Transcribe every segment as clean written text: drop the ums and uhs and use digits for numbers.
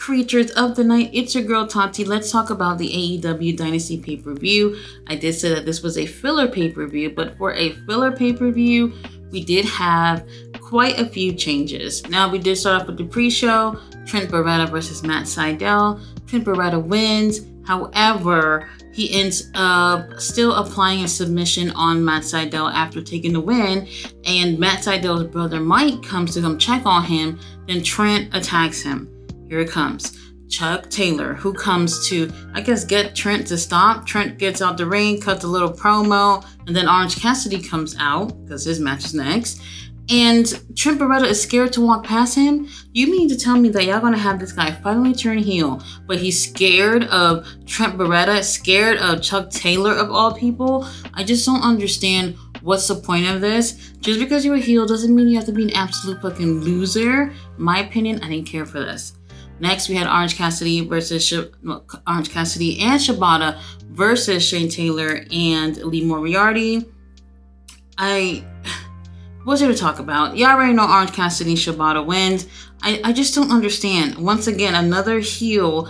creatures of the night? It's your girl Tati. Let's talk about the AEW Dynasty pay-per-view. I did say that this was a filler pay-per-view, but for a filler pay-per-view, we did have quite a few changes. Now, we did start off with the pre-show, Trent Beretta versus Matt Sydal. Trent Beretta wins. However, he ends up still applying a submission on Matt Sydal after taking the win, and Matt Sydal's brother Mike comes to come check on him. Then Trent attacks him. Here it comes. Chuck Taylor, who comes to, I guess, get Trent to stop. Trent gets out the ring, cuts a little promo, and then Orange Cassidy comes out because his match is next. And Trent Beretta is scared to walk past him. You mean to tell me that y'all gonna have this guy finally turn heel, but he's scared of Trent Beretta, scared of Chuck Taylor of all people? I just don't understand what's the point of this. Just because you're a heel doesn't mean you have to be an absolute fucking loser. In my opinion, I didn't care for this. Next, we had Orange Cassidy and Shibata versus Shane Taylor and Lee Moriarty. What's there to talk about? Y'all already know Orange Cassidy and Shibata wins. I just don't understand. Once again, another heel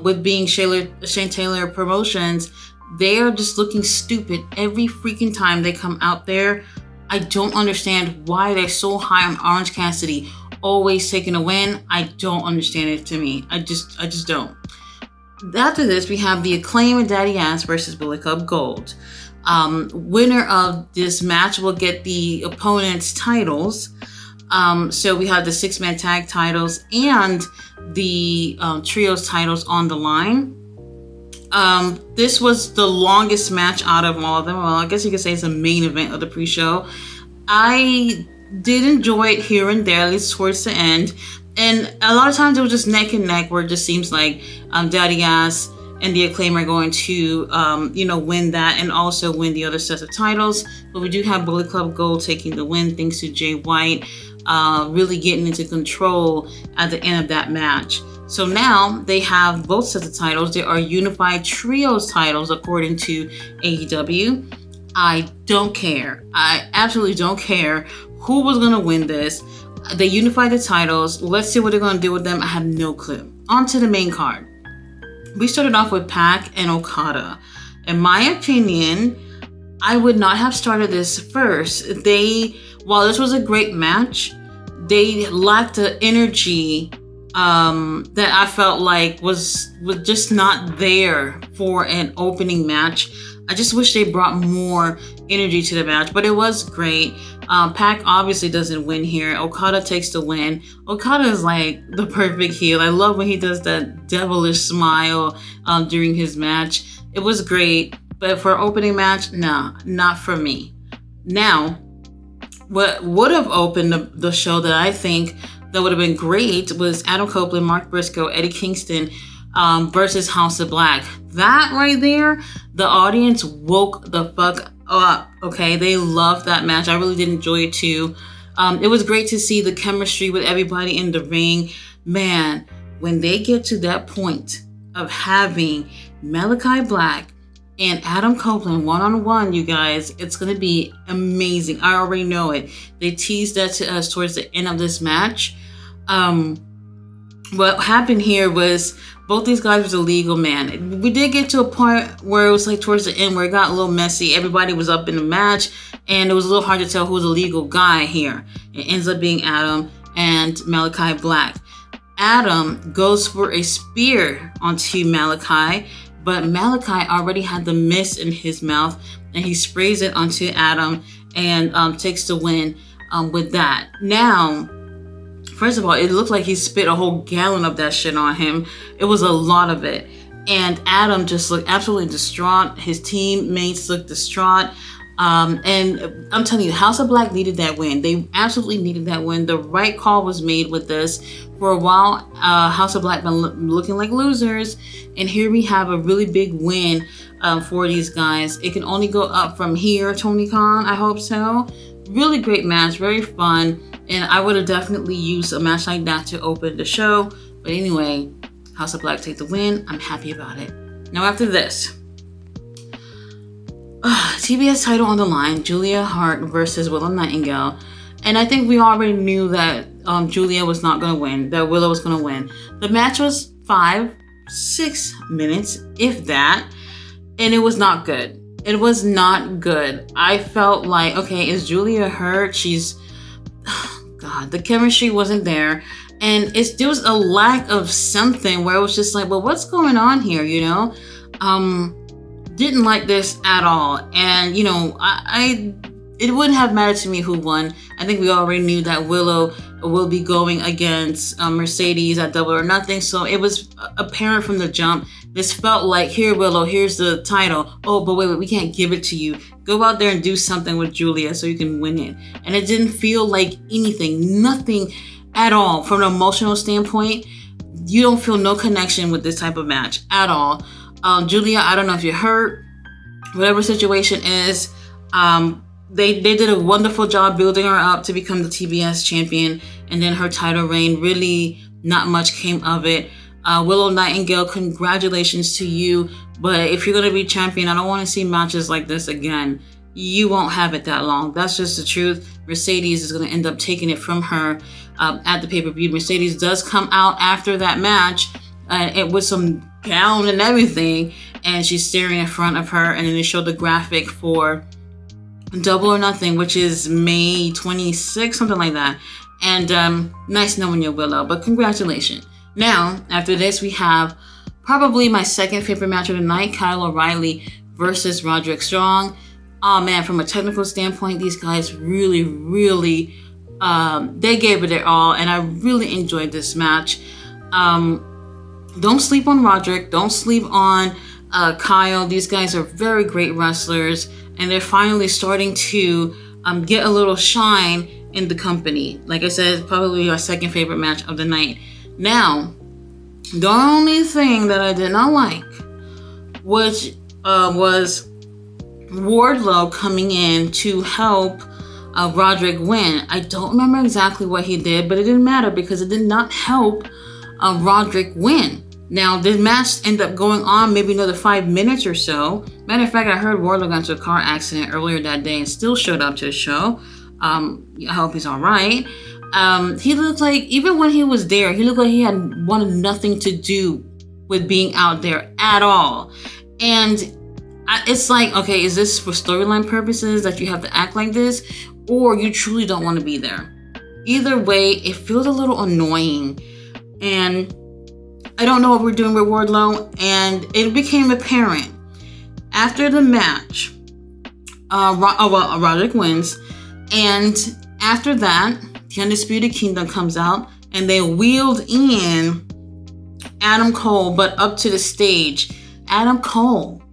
with being Shane Taylor Promotions. They are just looking stupid every freaking time they come out there. I don't understand why they're so high on Orange Cassidy, always taking a win. I don't understand it to me. I just don't. After this, we have the Acclaim and Daddy Ass versus Bullet Club Gold. Winner of this match will get the opponent's titles. So we have the 6-man tag titles and the trios titles on the line. This was the longest match out of all of them. Well, I guess you could say it's the main event of the pre-show. I did enjoy it here and there, at least towards the end. And a lot of times it was just neck and neck, where it just seems like Daddy Ass and the Acclaim are going to, win that and also win the other sets of titles. But we do have Bullet Club Gold taking the win thanks to Jay White really getting into control at the end of that match. So now they have both sets of titles. They are unified trios titles according to AEW. I don't care. I absolutely don't care who was going to win this. They unified the titles. Let's see what they're going to do with them. I have no clue. On to the main card. We started off with Pac and Okada. In my opinion, I would not have started this first. While this was a great match, they lacked the energy that I felt like was just not there for an opening match. I just wish they brought more energy to the match, but it was great. Pac obviously doesn't win here. Okada takes the win. Okada is like the perfect heel. I love when he does that devilish smile during his match. It was great, but for an opening match, nah, not for me. Now, what would have opened the show that I think that would have been great was Adam Copeland, Mark Briscoe, Eddie Kingston versus House of Black. That right there, the audience woke the fuck up, okay? They loved that match. I really did enjoy it too. It was great to see the chemistry with everybody in the ring. Man, when they get to that point of having Malachi Black and Adam Copeland one-on-one, you guys, it's going to be amazing. I already know it. They teased that to us towards the end of this match. What happened here was both these guys was a legal man. We did get to a point where it was like towards the end where it got a little messy. Everybody was up in the match and it was a little hard to tell who was a legal guy here. It ends up being Adam and Malachi Black. Adam goes for a spear onto Malachi, but Malachi already had the mist in his mouth and he sprays it onto Adam and takes the win with that. Now, first of all, it looked like he spit a whole gallon of that shit on him. It was a lot of it. And Adam just looked absolutely distraught. His teammates looked distraught. And I'm telling you, House of Black needed that win. They absolutely needed that win. The right call was made with this. For a while, House of Black been looking like losers. And here we have a really big win for these guys. It can only go up from here, Tony Khan. I hope so. Really great match. Very fun. And I would have definitely used a match like that to open the show. But anyway, House of Black take the win. I'm happy about it. Now after this, TBS title on the line, Julia Hart versus Willow Nightingale. And I think we already knew that Julia was not going to win, that Willow was going to win. The match was 5-6 minutes, if that, and it was not good. It was not good. I felt like, okay, is Julia hurt? God, the chemistry wasn't there. And there was a lack of something where it was just like, well, what's going on here, you know? Didn't like this at all. And, you know, it wouldn't have mattered to me who won. I think we already knew that Willow will be going against Mercedes at Double or Nothing. So it was apparent from the jump. This felt like, here, Willow, here's the title. Oh, but wait, we can't give it to you. Go out there and do something with Julia so you can win it. And it didn't feel like anything, nothing at all. From an emotional standpoint, you don't feel no connection with this type of match at all. Julia, I don't know if you're hurt, whatever situation is, they did a wonderful job building her up to become the TBS champion, and then her title reign, really not much came of it. Willow Nightingale, congratulations to you, but if you're going to be champion, I don't want to see matches like this again. You won't have it that long. That's just the truth. Mercedes is going to end up taking it from her at the pay-per-view. Mercedes does come out after that match with some gown and everything, and she's staring in front of her, and then they show the graphic for Double or Nothing, which is May 26th, something like that. And nice knowing you, Willow, but congratulations. Now, after this, we have probably my second favorite match of the night, Kyle O'Reilly versus Roderick Strong. Oh man, from a technical standpoint, these guys really, really, they gave it their all, and I really enjoyed this match. Don't sleep on Roderick. Don't sleep on Kyle. These guys are very great wrestlers, and they're finally starting to get a little shine in the company. Like I said, probably our second favorite match of the night. Now, the only thing that I did not like was Wardlow coming in to help Roderick win. I don't remember exactly what he did, but it didn't matter because it did not help Roderick win. Now, the match ended up going on maybe another 5 minutes or so. Matter of fact, I heard Wardlow got into a car accident earlier that day and still showed up to the show. I hope he's all right. He looked like, even when he was there, he looked like he had wanted nothing to do with being out there at all. And it's like, okay, is this for storyline purposes that you have to act like this, or you truly don't want to be there? Either way, it feels a little annoying. And I don't know what we're doing with Wardlow, and it became apparent after the match. Roderick wins, and after that, the Undisputed Kingdom comes out, and they wheeled in Adam Cole, but up to the stage. Adam Cole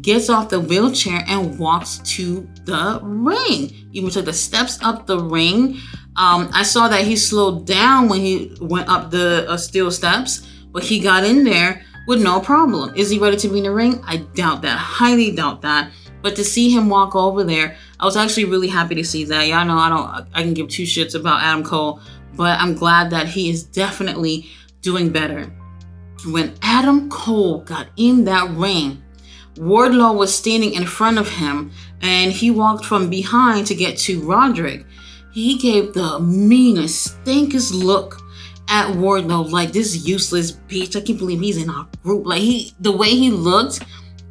gets off the wheelchair and walks to the ring. Even took the steps up the ring. I saw that he slowed down when he went up the steel steps, but he got in there with no problem. Is he ready to be in the ring? I doubt that. Highly doubt that. But to see him walk over there, I was actually really happy to see that. Y'all know I can give two shits about Adam Cole, but I'm glad that he is definitely doing better. When Adam Cole got in that ring, Wardlow was standing in front of him, and he walked from behind to get to Roderick. He gave the meanest, stinkest look at Wardlow, like, this useless bitch. I can't believe he's in our group. Like, the way he looked,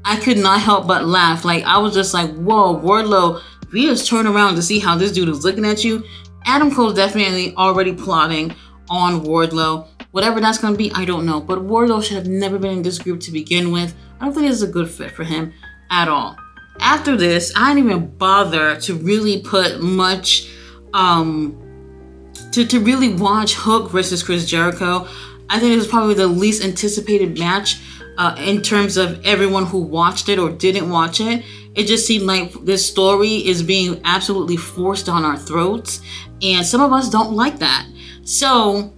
I could not help but laugh. Like, I was just like, whoa, Wardlow, if you just turn around to see how this dude is looking at you, Adam Cole's definitely already plotting on Wardlow. Whatever that's going to be, I don't know. But Wardlow should have never been in this group to begin with. I don't think this is a good fit for him at all. After this, I didn't even bother to really put much, to really watch Hook versus Chris Jericho. I think it was probably the least anticipated match in terms of everyone who watched it or didn't watch it. It just seemed like this story is being absolutely forced down our throats, and some of us don't like that. So,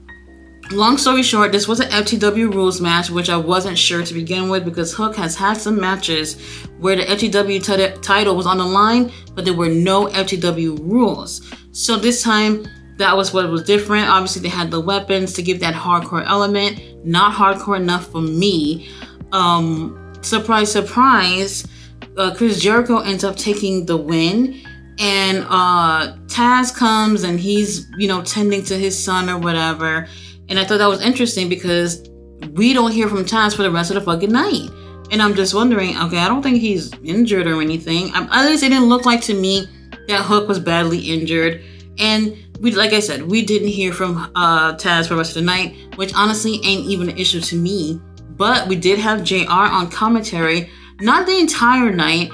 long story short, this was an FTW rules match, which I wasn't sure to begin with because Hook has had some matches where the FTW title was on the line, but there were no FTW rules. So this time, that was what was different. Obviously, they had the weapons to give that hardcore element. Not hardcore enough for me. Surprise, surprise. Chris Jericho ends up taking the win. And Taz comes and he's, tending to his son or whatever. And I thought that was interesting because we don't hear from Taz for the rest of the fucking night. And I'm just wondering, okay, I don't think he's injured or anything. At least it didn't look like to me that Hook was badly injured. And like I said, we didn't hear from Taz for the rest of the night, which honestly ain't even an issue to me. But we did have JR on commentary, not the entire night.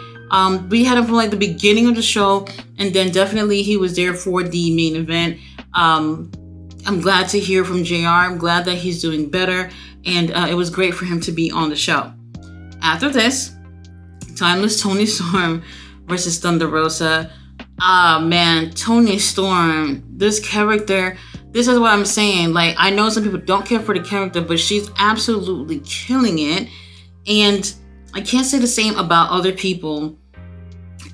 We had him from like the beginning of the show, and then definitely he was there for the main event. I'm glad to hear from JR. I'm glad that he's doing better, and it was great for him to be on the show. After this, Timeless Toni Storm versus Thunder Rosa. Man, Toni Storm, this character, this is what I'm saying. Like, I know some people don't care for the character, but she's absolutely killing it. And I can't say the same about other people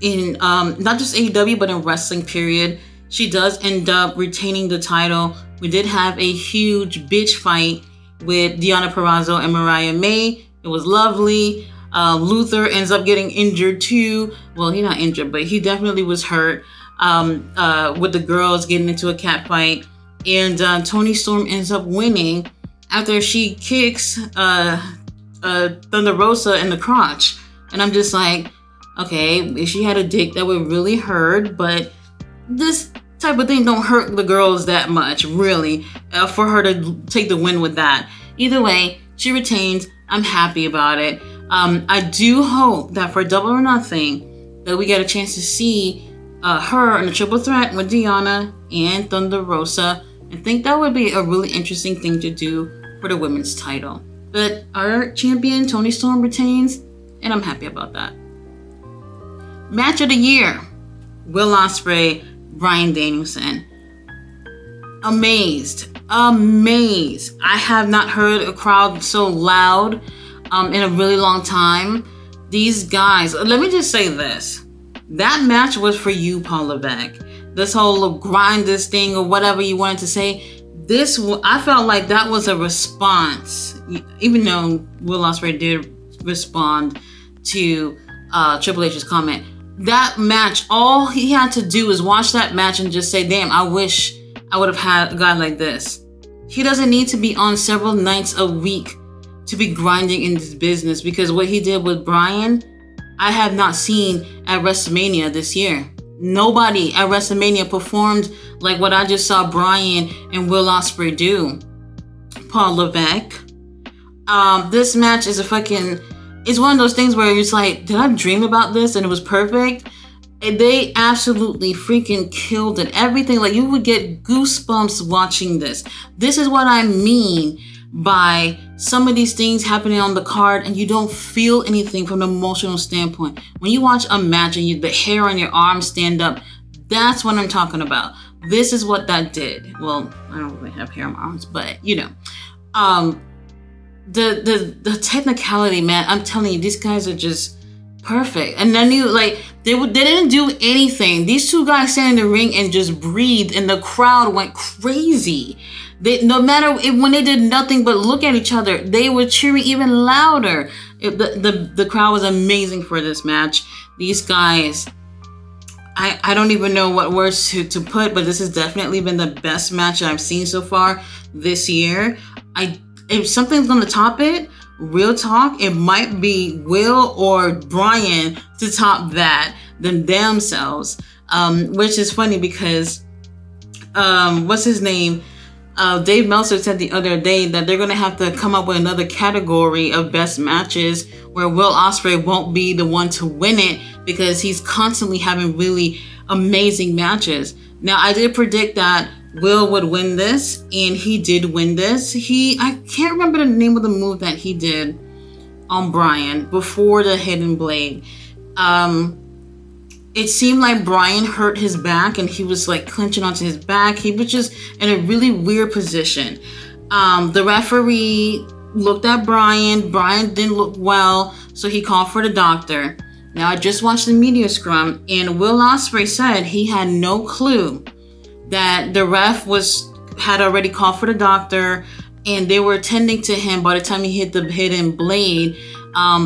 in not just AEW, but in wrestling, period. She does end up retaining the title. We did have a huge bitch fight with Deonna Purrazzo and Mariah May. It was lovely. Luther ends up getting injured too. Well, he's not injured, but he definitely was hurt with the girls getting into a cat fight. And Toni Storm ends up winning after she kicks Thunder Rosa in the crotch. And I'm just like, okay, if she had a dick, that would really hurt. But this type of thing don't hurt the girls that much, really, for her to take the win with that. Either way, she retains. I'm happy about it. I do hope that for Double or Nothing, that we get a chance to see her in a triple threat with Deonna and Thunder Rosa. I think that would be a really interesting thing to do for the women's title. But our champion, Toni Storm, retains, and I'm happy about that. Match of the year, Will Ospreay, Bryan Danielson. Amazed. I have not heard a crowd so loud in a really long time. These guys, let me just say this. That match was for you, Paul Levesque. This whole grind this thing or whatever you wanted to say. I felt like that was a response, even though Will Ospreay did respond to Triple H's comment. That match, all he had to do is watch that match and just say, damn, I wish I would have had a guy like this. He doesn't need to be on several nights a week to be grinding in this business, because what he did with Bryan, I have not seen at WrestleMania this year. Nobody at WrestleMania performed like what I just saw Bryan and Will Ospreay do. Paul Levesque. This match is it's one of those things where it's like, did I dream about this and it was perfect? And they absolutely freaking killed it. Everything, like, you would get goosebumps watching this. This is what I mean by some of these things happening on the card and you don't feel anything from an emotional standpoint. When you watch a match and the hair on your arms stand up, that's what I'm talking about. This is what that did. Well, I don't really have hair on my arms, but the technicality, man, I'm telling you, these guys are just perfect. And then they didn't do anything. These two guys sat in the ring and just breathed, and the crowd went crazy. No matter when they did nothing but look at each other, they were cheering even louder. The crowd was amazing for this match. These guys, I don't even know what words to put, but this has definitely been the best match I've seen so far this year. If something's gonna top it, real talk, it might be Will or Bryan to top that themselves. Which is funny because what's his name? Dave Meltzer said the other day that they're going to have to come up with another category of best matches where Will Ospreay won't be the one to win it because he's constantly having really amazing matches. Now, I did predict that Will would win this, and he did win this. I can't remember the name of the move that he did on Bryan before the Hidden Blade. It seemed like Bryan hurt his back and he was like clenching onto his back. He was just in a really weird position. The referee looked at Bryan. Bryan didn't look well, so he called for the doctor. Now, I just watched the media scrum, and Will Ospreay said he had no clue that the ref had already called for the doctor, and they were attending to him by the time he hit the Hidden Blade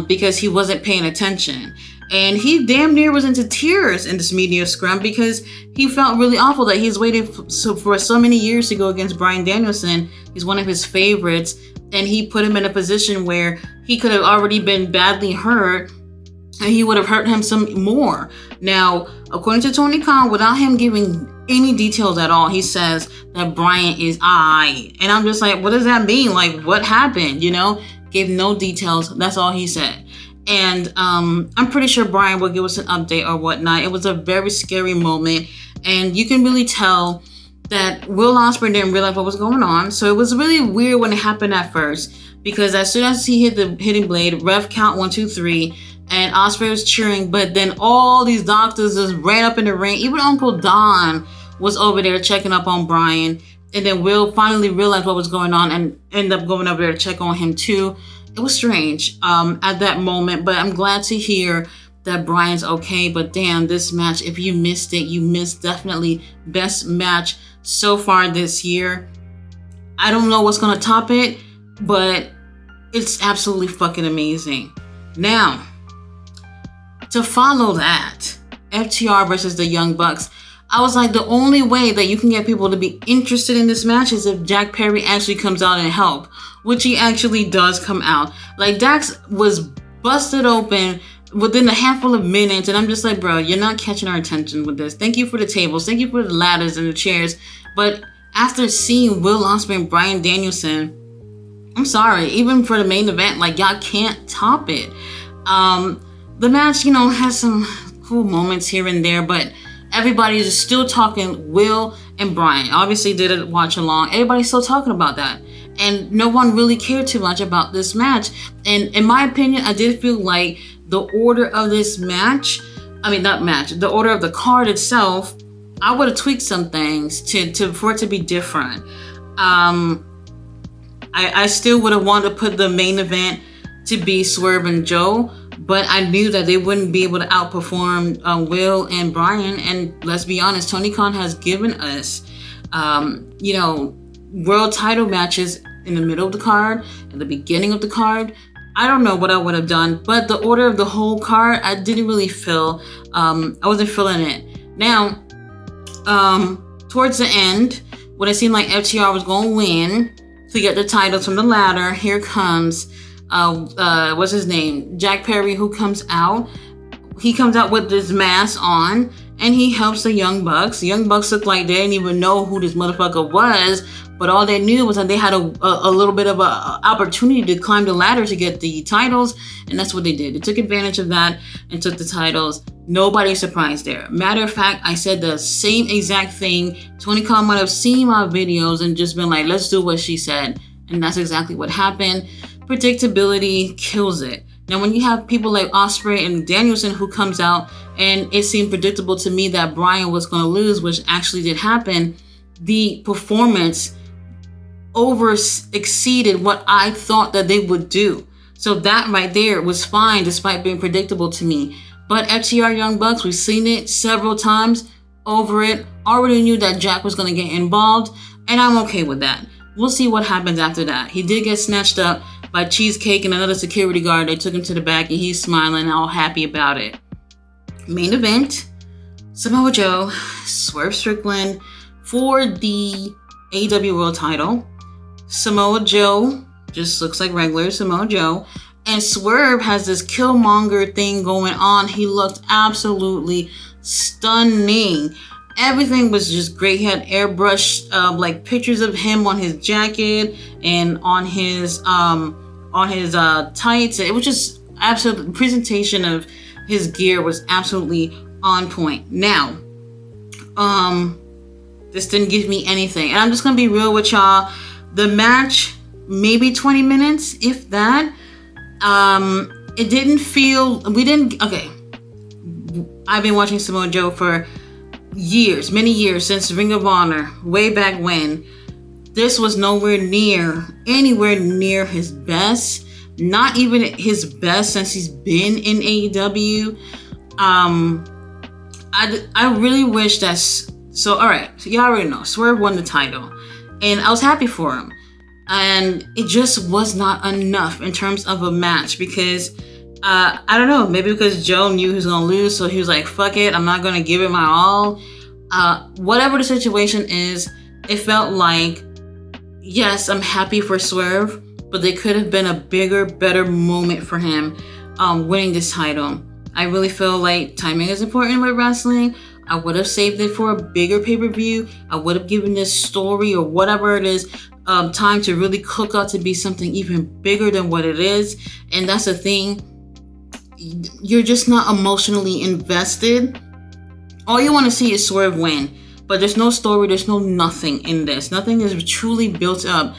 because he wasn't paying attention. And he damn near was into tears in this media scrum because he felt really awful that he's waited for so many years to go against Bryan Danielson. He's one of his favorites, and he put him in a position where he could have already been badly hurt, and he would have hurt him some more. Now, according to Tony Khan, without him giving any details at all, he says that Bryan is aight. And I'm just like, what does that mean? Like, what happened? Gave no details. That's all he said. And I'm pretty sure Bryan will give us an update or whatnot. It was a very scary moment. And you can really tell that Will Ospreay didn't realize what was going on. So it was really weird when it happened at first. Because as soon as he hit the hitting blade, ref count 1, 2, 3, and Ospreay was cheering. But then all these doctors just ran up in the ring. Even Uncle Don was over there checking up on Bryan. And then Will finally realized what was going on and ended up going over there to check on him too. It was strange at that moment, but I'm glad to hear that Bryan's okay. But damn, this match, if you missed it, you missed definitely best match so far this year. I don't know what's going to top it, but it's absolutely fucking amazing. Now, to follow that, FTR versus the Young Bucks, I was like, the only way that you can get people to be interested in this match is if Jack Perry actually comes out and help, which he actually does come out. Like, Dax was busted open within a handful of minutes, and I'm just like, bro, you're not catching our attention with this. Thank you for the tables, thank you for the ladders and the chairs, but after seeing Will Ospreay and Bryan Danielson, I'm sorry, even for the main event, like, y'all can't top it. The match, has some cool moments here and there, but everybody is still talking Will and Bryan. Obviously didn't watch along. Everybody's still talking about that. And no one really cared too much about this match. And in my opinion, I did feel like the order of this match, the order of the card itself, I would have tweaked some things for it to be different. I still would have wanted to put the main event to be Swerve and Joe, but I knew that they wouldn't be able to outperform Will and Bryan. And let's be honest, Tony Khan has given us, world title matches in the middle of the card, at the beginning of the card. I don't know what I would have done, but the order of the whole card, I didn't really feel. I wasn't feeling it. Now, towards the end, when it seemed like FTR was going to win to get the titles from the ladder, here comes what's his name? Jack Perry, who comes out. He comes out with this mask on, and he helps the Young Bucks. The Young Bucks looked like they didn't even know who this motherfucker was, but all they knew was that they had a little bit of a opportunity to climb the ladder to get the titles, and that's what they did. They took advantage of that and took the titles. Nobody's surprised there. Matter of fact, I said the same exact thing. Tony Khan might have seen my videos and just been like, let's do what she said. And that's exactly what happened. Predictability kills it. Now, when you have people like Ospreay and Danielson who comes out, and it seemed predictable to me that Bryan was going to lose, which actually did happen, the performance exceeded what I thought that they would do. So that right there was fine, despite being predictable to me. But FTR Young Bucks, we've seen it several times, over it. Already knew that Jack was going to get involved, and I'm okay with that. We'll see what happens after that. He did get snatched up by Cheesecake and another security guard. They took him to the back, and he's smiling, all happy about it. Main event, Samoa Joe, Swerve Strickland for the AEW World title. Samoa Joe just looks like regular Samoa Joe. And Swerve has this Killmonger thing going on. He looked absolutely stunning. Everything was just great. He had airbrushed like pictures of him on his jacket and on his tights. It was just absolute. The presentation of his gear was absolutely on point. Now, this didn't give me anything, and I'm just gonna be real with y'all. The match, maybe 20 minutes, if that. It didn't feel. Okay. I've been watching Samoa Joe for years, many years, since Ring of Honor, way back when. This was anywhere near his best. Not even his best since he's been in AEW. I really wish that. So all right, so y'all already know Swerve won the title, and I was happy for him. And it just was not enough in terms of a match, because I don't know, maybe because Joe knew he was going to lose, so he was like, fuck it, I'm not going to give it my all. Whatever the situation is, it felt like, yes, I'm happy for Swerve, but there could have been a bigger, better moment for him winning this title. I really feel like timing is important with wrestling. I would have saved it for a bigger pay-per-view. I would have given this story or whatever it is time to really cook out to be something even bigger than what it is. And that's the thing. You're just not emotionally invested. All you want to see is Swerve win. But there's no story, there's no nothing in this. Nothing is truly built up.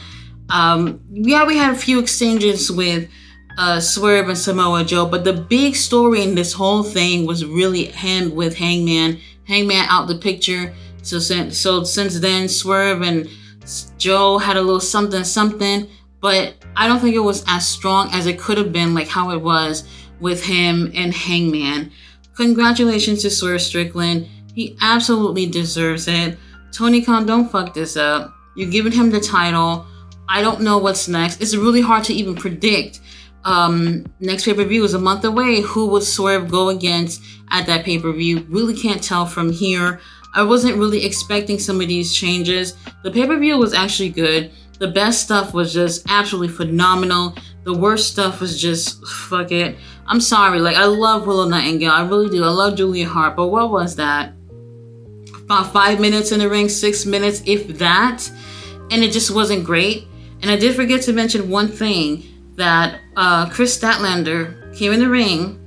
Yeah, we had a few exchanges with Swerve and Samoa Joe, but the big story in this whole thing was really him with Hangman. Hangman out the picture. So since then, Swerve and Joe had a little something, but I don't think it was as strong as it could have been, like how it was with him and Hangman. Congratulations to Swerve Strickland. He absolutely deserves it. Tony Khan, don't fuck this up. You're giving him the title. I don't know what's next. It's really hard to even predict. Next pay-per-view is a month away. Who would Swerve go against at that pay-per-view? Really can't tell from here. I wasn't really expecting some of these changes. The pay-per-view was actually good. The best stuff was just absolutely phenomenal. The worst stuff was just, fuck it. I'm sorry, like, I love Willow Nightingale. I really do. I love Julia Hart, but what was that? About 5 minutes in the ring, 6 minutes, if that. And it just wasn't great. And I did forget to mention one thing, that Chris Statlander came in the ring,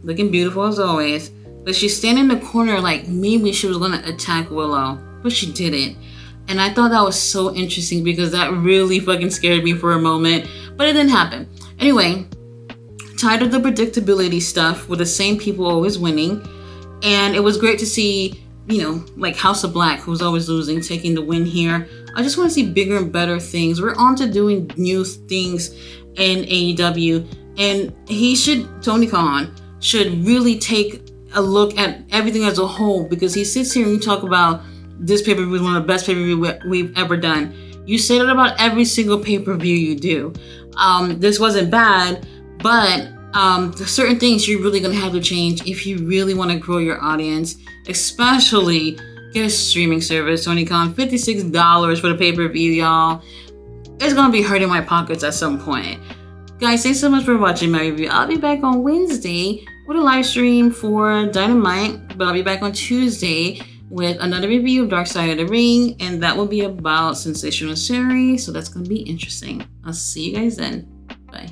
looking beautiful as always, but she's standing in the corner like maybe she was going to attack Willow, but she didn't. And I thought that was so interesting because that really fucking scared me for a moment, but it didn't happen. Anyway, tired of the predictability stuff with the same people always winning, and it was great to see, you know, like House of Black, who's always losing, taking the win here. I just want to see bigger and better things. We're on to doing new things in AEW, and Tony Khan should really take a look at everything as a whole, because he sits here and you talk about this pay-per-view is one of the best pay-per-view we've ever done. You say that about every single pay-per-view you do. This wasn't bad, but there's certain things you're really going to have to change if you really want to grow your audience, especially get a streaming service. Tony Khan, $56 for the pay-per-view, y'all. It's going to be hurting my pockets at some point. Guys, thanks so much for watching my review. I'll be back on Wednesday with a live stream for Dynamite, but I'll be back on Tuesday with another review of Dark Side of the Ring, and that will be about Sensational Sherry, so that's going to be interesting. I'll see you guys then. Bye.